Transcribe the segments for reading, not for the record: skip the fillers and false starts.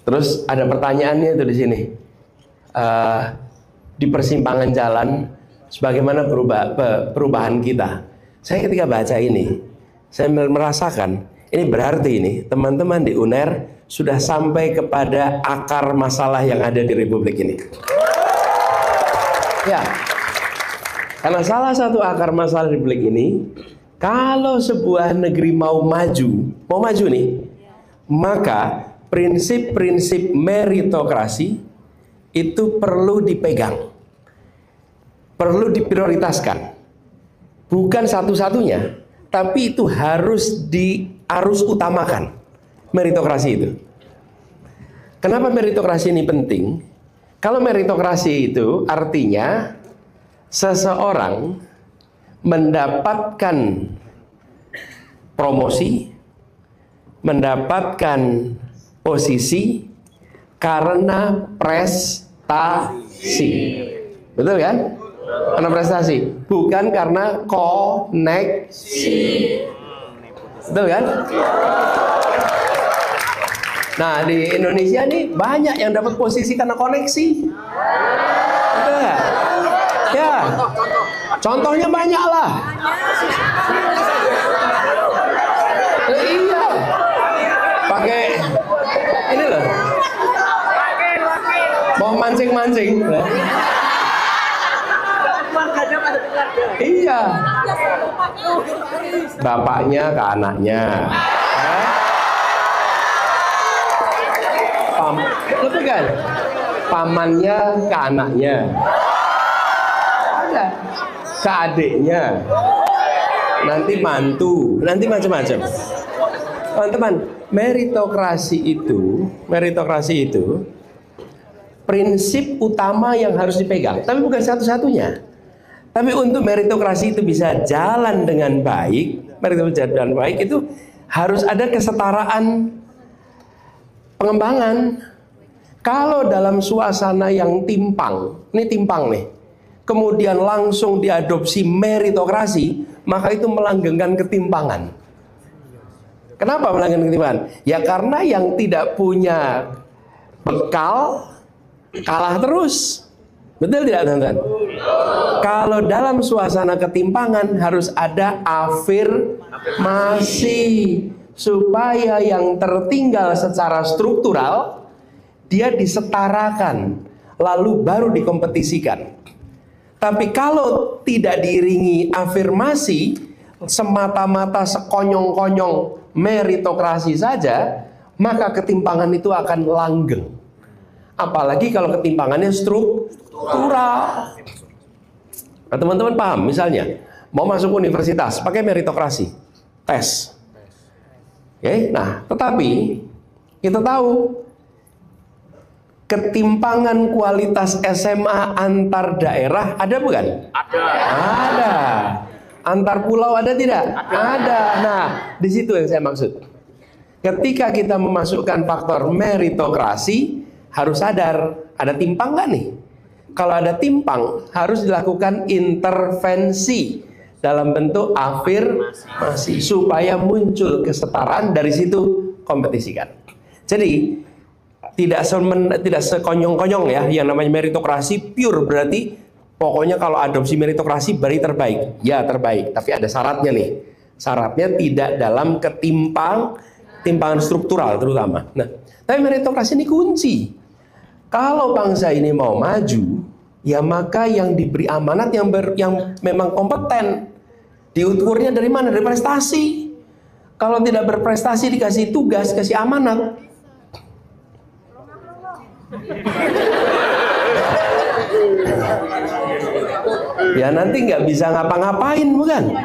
Terus ada pertanyaannya itu di sini. Di persimpangan jalan, sebagaimana perubahan kita. Saya ketika baca ini, saya merasakan ini berarti ini teman-teman di UNER sudah sampai kepada akar masalah yang ada di Republik ini. Ya, karena salah satu akar masalah di Republik ini, kalau sebuah negeri mau maju nih, maka prinsip-prinsip meritokrasi itu perlu dipegang, perlu diprioritaskan. Bukan satu-satunya, tapi itu harus utamakan meritokrasi itu. Kenapa meritokrasi ini penting? Kalau meritokrasi itu artinya seseorang mendapatkan promosi, mendapatkan posisi karena prestasi. Betul kan? Karena prestasi, bukan karena koneksi. Betul kan? Nah, di Indonesia nih banyak yang dapat posisi karena koneksi. Betul nggak? Ya, contohnya banyak lah. Iya, pakai ini loh, mau mancing-mancing. Iya, bapaknya ke anaknya. Betul kan? Pamannya ke anaknya, ada ke adiknya, nanti mantu, nanti macam-macam. Teman-teman, meritokrasi itu prinsip utama yang harus dipegang, tapi bukan satu-satunya. Tapi untuk meritokrasi itu bisa jalan dengan baik, itu harus ada kesetaraan pengembangan. Kalau dalam suasana yang timpang nih, kemudian langsung diadopsi meritokrasi, maka itu melanggengkan ketimpangan. Kenapa melanggengkan ketimpangan? Ya karena yang tidak punya bekal kalah terus. Betul tidak, teman-teman? Kalau dalam suasana ketimpangan harus ada afirmasi supaya yang tertinggal secara struktural dia disetarakan, lalu baru dikompetisikan. Tapi kalau tidak diiringi afirmasi, semata-mata sekonyong-konyong meritokrasi saja, maka ketimpangan itu akan langgeng. Apalagi kalau ketimpangannya struktural. Nah, teman-teman paham, misalnya mau masuk universitas pakai meritokrasi, tes. Oke, nah tetapi kita tahu ketimpangan kualitas SMA antar daerah ada bukan? Ada. Antar pulau ada tidak? Ada. Nah, di situ yang saya maksud. Ketika kita memasukkan faktor meritokrasi, harus sadar ada timpang nggak nih? Kalau ada timpang, harus dilakukan intervensi dalam bentuk afirmasi supaya muncul kesetaraan, dari situ kompetisikan. Jadi tidak sekonyong-konyong ya, yang namanya meritokrasi pure berarti pokoknya kalau adopsi meritokrasi berarti terbaik. Ya terbaik, tapi ada syaratnya nih. Syaratnya tidak dalam ketimpangan struktural terutama. Nah, tapi meritokrasi ini kunci. Kalau bangsa ini mau maju, ya maka yang diberi amanat yang memang kompeten. Diukurnya dari mana? Dari prestasi. Kalau tidak berprestasi dikasih tugas, kasih amanat. Ya nanti nggak bisa ngapa-ngapain, bukan?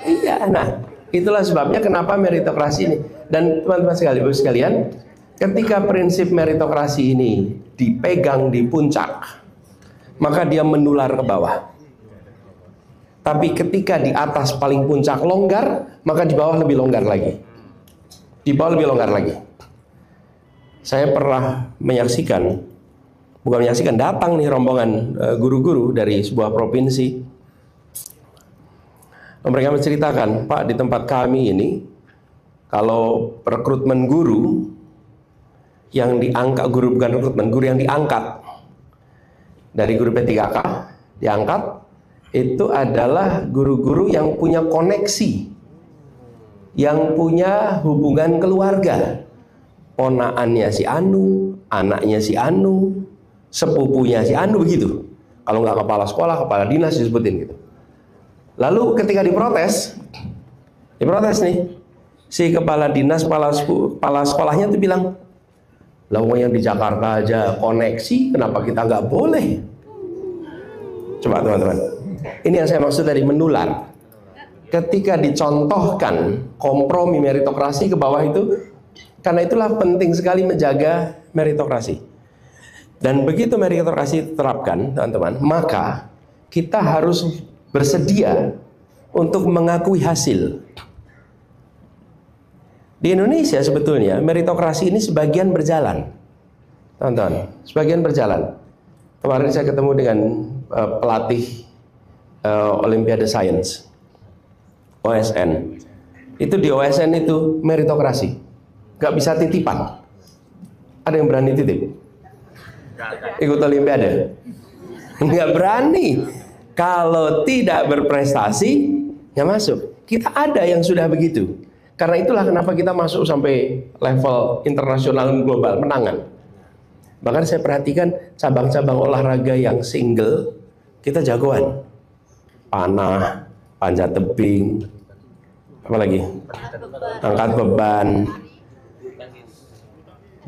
Iya, nah itulah sebabnya kenapa meritokrasi ini. Dan teman-teman sekalian, ketika prinsip meritokrasi ini dipegang di puncak, maka dia menular ke bawah. Tapi ketika di atas paling puncak longgar, maka di bawah lebih longgar lagi. Di bawah lebih longgar lagi. Saya pernah datang nih rombongan guru-guru dari sebuah provinsi. Mereka menceritakan, Pak, di tempat kami ini, kalau rekrutmen guru yang diangkat, guru bukan rekrutmen, guru yang diangkat dari guru P3K, diangkat itu adalah guru-guru yang punya koneksi, yang punya hubungan keluarga, ponaannya si Anu, anaknya si Anu, sepupunya si Anu, begitu. Kalau nggak kepala sekolah, kepala dinas disebutin gitu. Lalu ketika diprotes nih, si kepala dinas, kepala sekolahnya tuh bilang, lah yang di Jakarta aja koneksi, kenapa kita nggak boleh? Coba teman-teman, ini yang saya maksud dari menular. Ketika dicontohkan kompromi meritokrasi ke bawah itu, karena itulah penting sekali menjaga meritokrasi. Dan begitu meritokrasi diterapkan, teman-teman, maka kita harus bersedia untuk mengakui hasil. Di Indonesia sebetulnya meritokrasi ini sebagian berjalan, teman-teman, sebagian berjalan. Kemarin saya ketemu dengan pelatih Olimpiade Science, OSN. Itu di OSN itu meritokrasi, nggak bisa titipan. Ada yang berani titip? Ikut Olimpiade? Nggak berani. Kalau tidak berprestasi, nggak masuk. Kita ada yang sudah begitu. Karena itulah kenapa kita masuk sampai level internasional dan global, menangan. Bahkan saya perhatikan cabang-cabang olahraga yang single, kita jagoan. Panah, panjat tebing, apa lagi? Angkat beban,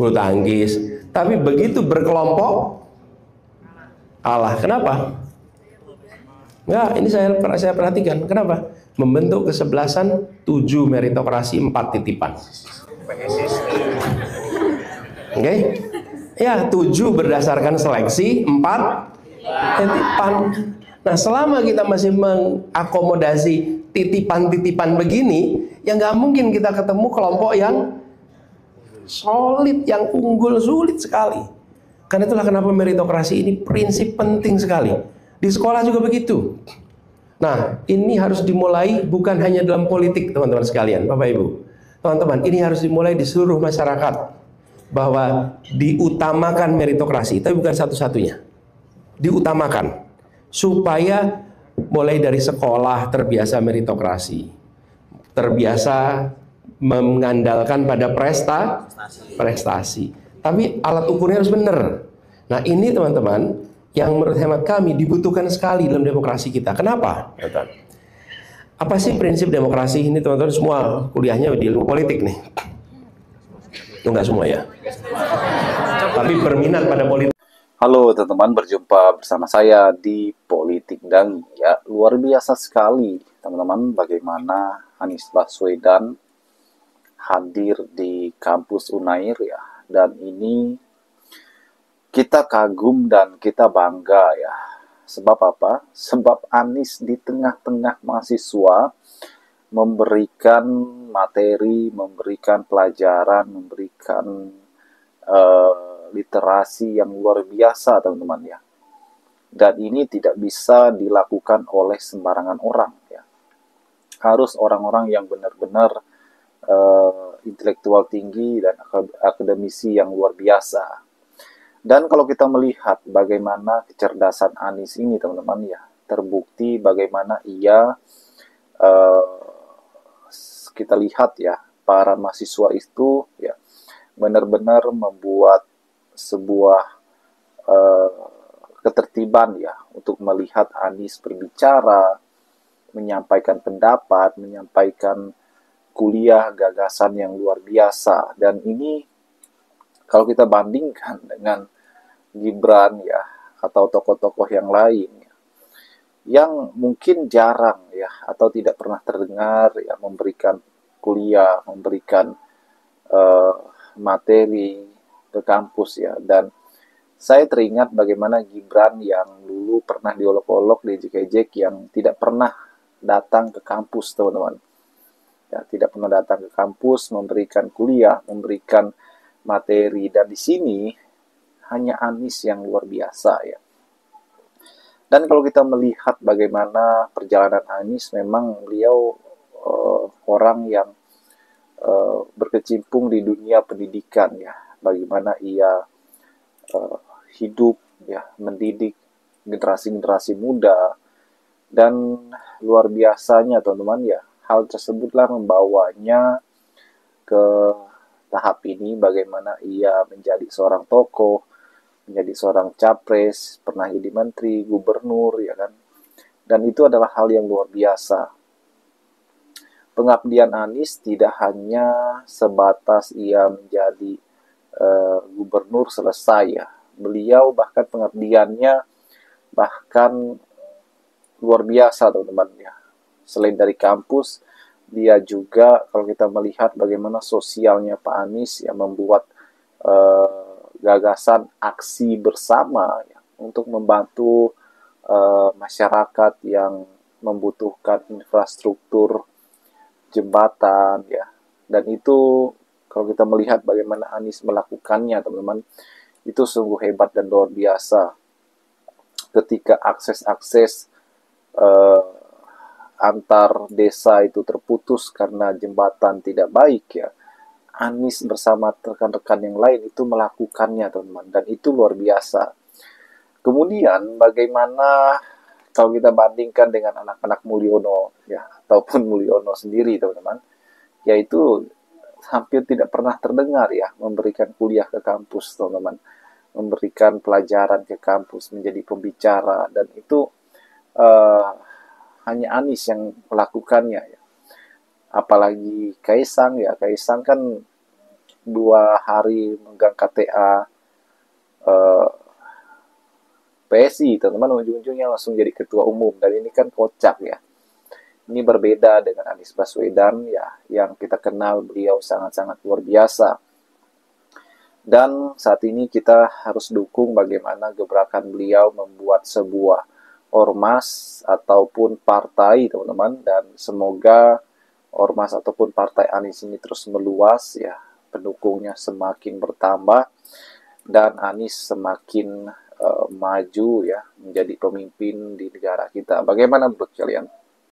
bulu tangkis. Tapi begitu berkelompok, kalah. Kenapa? Ya, ini saya perhatikan. Kenapa? Membentuk kesebelasan 7 meritokrasi 4 titipan. Oke? Ya, 7 berdasarkan seleksi, 4 titipan. Nah, selama kita masih mengakomodasi titipan-titipan begini, ya nggak mungkin kita ketemu kelompok yang solid, yang unggul, sulit sekali. Karena itulah kenapa meritokrasi ini prinsip penting sekali. Di sekolah juga begitu. Nah, ini harus dimulai bukan hanya dalam politik, teman-teman sekalian, Bapak Ibu. Teman-teman, ini harus dimulai di seluruh masyarakat. Bahwa diutamakan meritokrasi, tapi bukan satu-satunya. Diutamakan. Supaya mulai dari sekolah terbiasa meritokrasi. Terbiasa mengandalkan pada prestasi. Tapi alat ukurnya harus benar. Nah, ini teman-teman, yang menurut hemat kami dibutuhkan sekali dalam demokrasi kita. Kenapa? Apa sih prinsip demokrasi ini, teman-teman? Semua kuliahnya di ilmu politik nih. Itu enggak semua ya. Tapi berminat pada politik. Halo teman-teman, berjumpa bersama saya di Politik dan ya luar biasa sekali teman-teman bagaimana Anies Baswedan hadir di kampus Unair ya, dan ini kita kagum dan kita bangga ya. Sebab apa? Sebab Anies di tengah-tengah mahasiswa memberikan materi, memberikan pelajaran, memberikan literasi yang luar biasa teman-teman ya. Dan ini tidak bisa dilakukan oleh sembarangan orang ya. Harus orang-orang yang benar-benar intelektual tinggi dan akademisi yang luar biasa. Dan kalau kita melihat bagaimana kecerdasan Anies ini teman-teman ya, terbukti bagaimana ia kita lihat ya, para mahasiswa itu ya benar-benar membuat sebuah ketertiban ya untuk melihat Anies berbicara, menyampaikan pendapat, menyampaikan kuliah gagasan yang luar biasa. Dan ini kalau kita bandingkan dengan Gibran ya, atau tokoh-tokoh yang lain ya, yang mungkin jarang ya, atau tidak pernah terdengar ya, memberikan kuliah, memberikan materi ke kampus ya. Dan saya teringat bagaimana Gibran yang dulu pernah diolok-olok, diejek-ejek, yang tidak pernah datang ke kampus teman-teman ya, tidak pernah datang ke kampus, memberikan kuliah, memberikan materi. Dan di sini hanya Anies yang luar biasa ya. Dan kalau kita melihat bagaimana perjalanan Anies, memang beliau orang yang berkecimpung di dunia pendidikan ya, bagaimana ia hidup ya, mendidik generasi-generasi muda, dan luar biasanya teman-teman ya, hal tersebutlah membawanya ke tahap ini, bagaimana ia menjadi seorang tokoh, menjadi seorang capres, pernah jadi menteri, gubernur, ya kan. Dan itu adalah hal yang luar biasa. Pengabdian Anies tidak hanya sebatas ia menjadi gubernur selesai ya. Beliau bahkan pengabdiannya bahkan luar biasa teman-teman ya. Selain dari kampus, dia juga kalau kita melihat bagaimana sosialnya Pak Anies yang membuat gagasan aksi bersama ya, untuk membantu masyarakat yang membutuhkan infrastruktur jembatan ya. Dan itu kalau kita melihat bagaimana Anies melakukannya teman-teman, itu sungguh hebat dan luar biasa. Ketika akses-akses antar desa itu terputus karena jembatan tidak baik ya, Anies bersama rekan-rekan yang lain itu melakukannya teman-teman, dan itu luar biasa. Kemudian bagaimana kalau kita bandingkan dengan anak-anak Mulyono ya, ataupun Mulyono sendiri teman-teman, yaitu hampir tidak pernah terdengar ya memberikan kuliah ke kampus teman-teman, memberikan pelajaran ke kampus, menjadi pembicara, dan itu hanya Anies yang melakukannya ya. Apalagi Kaisang ya, Kaisang kan 2 hari megang KTA PSI teman-teman, ujung-ujungnya langsung jadi ketua umum, dan ini kan kocak ya. Ini berbeda dengan Anies Baswedan ya, yang kita kenal beliau sangat-sangat luar biasa. Dan saat ini kita harus dukung bagaimana gebrakan beliau membuat sebuah ormas ataupun partai teman-teman, dan semoga ormas ataupun partai Anies ini terus meluas ya, pendukungnya semakin bertambah, dan Anies semakin maju ya, menjadi pemimpin di negara kita. Bagaimana menurut kalian?